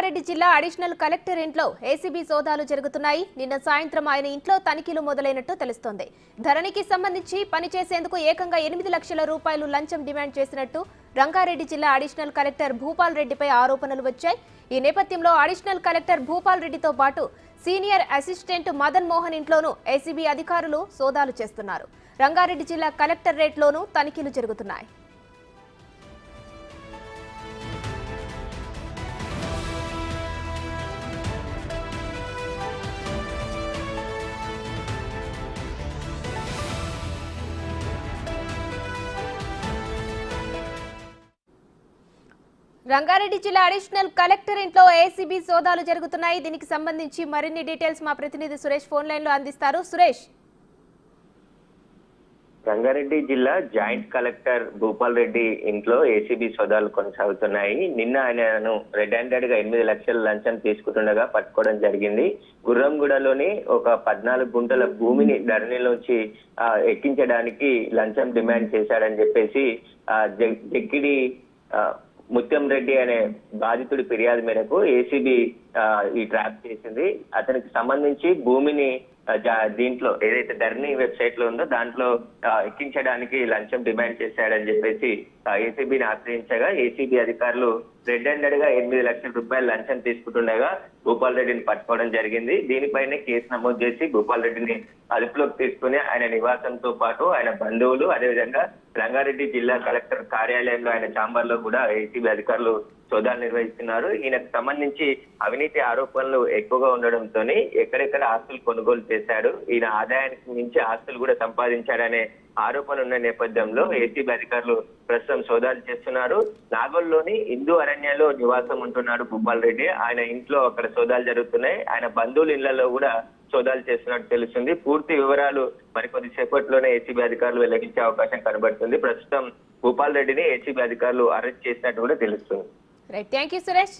రంగారెడ్డి జిల్లా additional collector ఇంట్లో ACB సోదాలు జరుగుతున్నాయి. నిన్న సాయంత్రం ఆయన ఇంట్లో తనిఖీలు మొదలైనట్టు తెలుస్తోంది. ధరణికి సంబంధించి పనిచేసేందుకు ఏకంగా 8 లక్షల రూపాయలు లంచం డిమాండ్ చేసినట్టు రంగారెడ్డి జిల్లా అడిషనల్ కలెక్టర్ భూపాల్ రెడ్డిపై ఆరోపణలు వచ్చాయి. ఈ నేపథ్యంలో అడిషనల్ కలెక్టర్ భూపాల్ రెడ్డితో పాటు సీనియర్ అసిస్టెంట్ మదన్ మోహన్ ఇంట్లోనూ ఏసీబీ అధికారులు సోదాలు చేస్తున్నారు. రంగారెడ్డి జిల్లా కలెక్టరేట్లోనూ తనిఖీలు జరుగుతున్నాయి. రంగారెడ్డి జిల్లా అడిషనల్ కలెక్టర్ ఇంట్లో ఏసీబీ సోదాలు జరుగుతున్నాయి. దీనికి సంబంధించి మరిన్ని డీటెయిల్స్ మా ప్రతినిధి సురేష్ ఫోన్ లైన్ లో అందిస్తారు. సురేష్, రంగారెడ్డి జిల్లా జాయింట్ కలెక్టర్ భూపాల్ రెడ్డి ఇంట్లో ఏసీబీ సోదాలు కొనసాగుతున్నాయి. నిన్న ఆయనను రెడ్ హ్యాండెడ్ గా 8 లక్షల లంచం తీసుకుంటుండగా పట్టుకోవడం జరిగింది. గుర్రంగూడలోని ఒక 14 గుంటల భూమిని ధరణిలోంచి ఎక్కించడానికి లంచం డిమాండ్ చేశాడని చెప్పేసి జక్కిడి ముత్యం రెడ్డి అనే బాధితుడి ఫిర్యాదు మేరకు ఏసీబీ ఈ ట్రాప్ చేసింది. అతనికి సంబంధించి భూమిని దీంట్లో ఏదైతే ధరణి వెబ్సైట్ లో ఉందో దాంట్లో ఎక్కించడానికి లంచం డిమాండ్ చేశాడని చెప్పేసి ఏసీబీని ఆశ్రయించగా ఏసీబీ అధికారులు రెడ్ హ్యాండెడ్ గా 8 లక్షల రూపాయలు లంచం తీసుకుంటుండగా భూపాల్ రెడ్డిని పట్టుకోవడం జరిగింది. దీనిపైనే కేసు నమోదు చేసి భూపాల్ రెడ్డిని అదుపులోకి తీసుకుని ఆయన నివాసంతో పాటు ఆయన బంధువులు, అదేవిధంగా రంగారెడ్డి జిల్లా కలెక్టర్ కార్యాలయంలో ఆయన ఛాంబర్ లో కూడా ఏసీబీ అధికారులు సోదాలు నిర్వహిస్తున్నారు. ఈయనకు సంబంధించి అవినీతి ఆరోపణలు ఎక్కువగా ఉండడంతో ఎక్కడెక్కడ ఆస్తులు కొనుగోలు చేశాడు, ఈయన ఆదాయానికి మించి ఆస్తులు కూడా సంపాదించాడనే ఆరోపణలు ఉన్న నేపథ్యంలో ఏసీబీ అధికారులు ప్రస్తుతం సోదాలు చేస్తున్నారు. నాగోల్లోని హిందూ అరణ్యంలో నివాసం ఉంటున్నాడు భూపాల్ రెడ్డి. ఆయన ఇంట్లో అక్కడ సోదాలు జరుగుతున్నాయి. ఆయన బంధువుల ఇళ్లలో కూడా సోదాలు చేస్తున్నట్టు తెలుస్తుంది. పూర్తి వివరాలు మరికొద్ది సేపట్లోనే ఏసీబీ అధికారులు వెల్లడించే అవకాశం కనబడుతుంది. ప్రస్తుతం భూపాల్ రెడ్డిని ఏసీబీ అధికారులు అరెస్ట్ చేసినట్టు కూడా తెలుస్తుంది. Right, thank you Suresh.